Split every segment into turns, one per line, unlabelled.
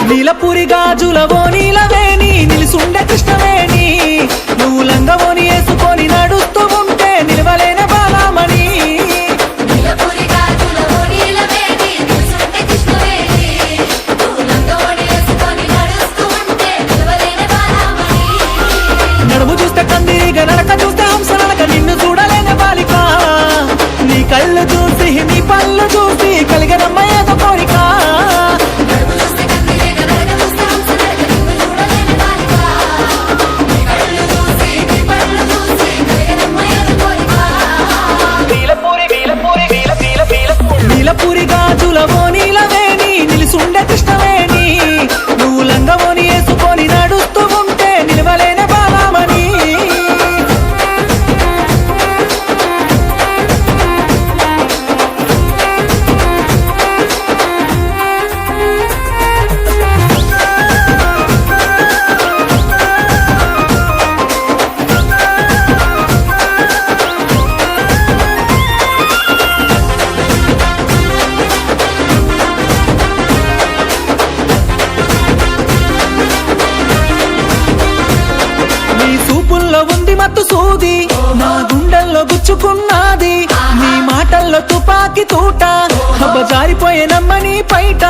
నీలపురి గాజులవో నీలవేణి నిలుసుండే కృష్ణవేణి నువ్వు లంగవోని వేసుకొని నడుస్తూ ఉంటే నిలవలేని బాలమణి నడుము చూస్తే కందిగా నడక చూస్తే హంస నడక నిన్ను చూడలేని బాలిక నీ కళ్ళు చూసి నీ పళ్ళు చూసి కలిగనమ్మ ఏదో కోరిక నీలపురి గాజులవో నీలవేణి నిలుసుండే కృష్ణవేణి నువ్వు లంగవోని వేసుకొని నడుస్తూ ఉంటే నిలవలేని బాలమణి ఉంది మత్తు సూది నా గుండెల్లో గుచ్చుకున్నది నీ మాటల్లో తుపాకి తూట హబ్బ జారిపోయేనమ్మని పైట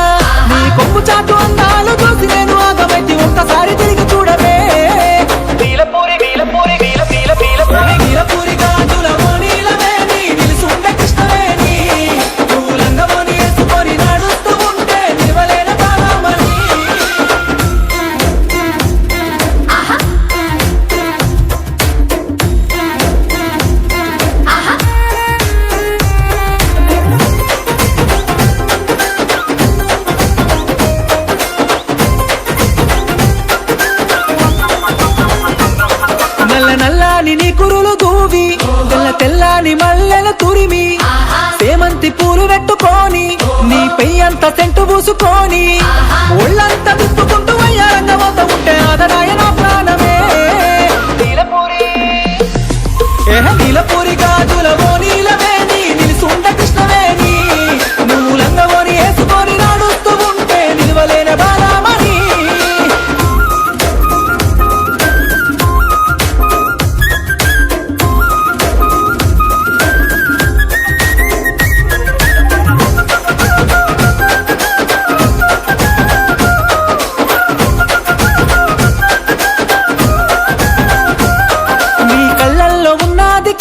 నీ కొమ్ము చాటు అందాలు చూసి నేను ఆగమైతే ఒక్కసారి తిరిగి చూడవే నీలపురి గాజులవో నీలవేణి నిలుసుండే కృష్ణవేణి నువ్వు లంగవోని వేసుకొని నడుస్తూ ఉంటే నిలవలేని బాలమణి నల్లని నీ కురులు దూవి తెల్లని మల్లెలు తురిమి సేమంతి పూలు పెట్టుకొని నీ పెయ్యంత సెంటు పూసుకొని ఒళ్ళంతా దుప్పుకుంటూ అయ్యారంగమవుత ఉంటే ఆదరాయ నా ప్రాణమే నీలపురి గాజులవో నీలవేణి నిలుసుండే కృష్ణవేణి నువ్వు లంగవోని వేసుకొని నడుస్తూ ఉంటే నిలవలేని బాలమణి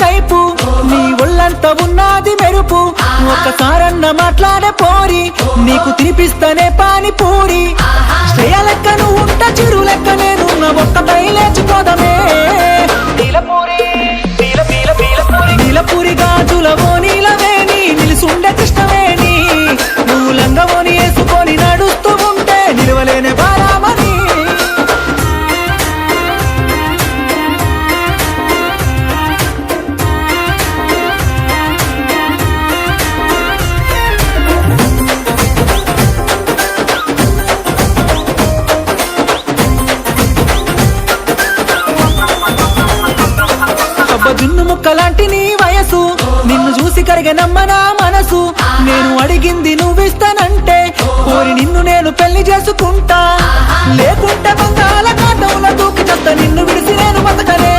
కైపు నీ ఒళ్ళంతా ఉన్నది మెరుపు ఒక్కసారన్న మాట్లాడే పోరి నీకు తినిపిస్తానే పానీపూరి శ్రేయ లెక్క నువ్వు ఉంటా చిరు లెక్క నేనున్న ఒక్కటై లేచిపోదమే నీలపురి గాజులవో నీలవేణి నిలుసుండే కృష్ణవేణి నువ్వు లంగవోని వేసుకొని నడుస్తూ ఉంటే నిలవలేని బాలమణి జున్ను ముక్కలాంటి నీ వయసు నిన్ను చూసి కరిగనమ్మ నా మనసు నేను అడిగింది నువ్విస్తానంటే కోరి నిన్ను నేను పెళ్లి చేసుకుంటా లేకుంటే బంగాళాఖాతంలో దూకి చేస్తా నిన్ను విడిసి నేను బతకలే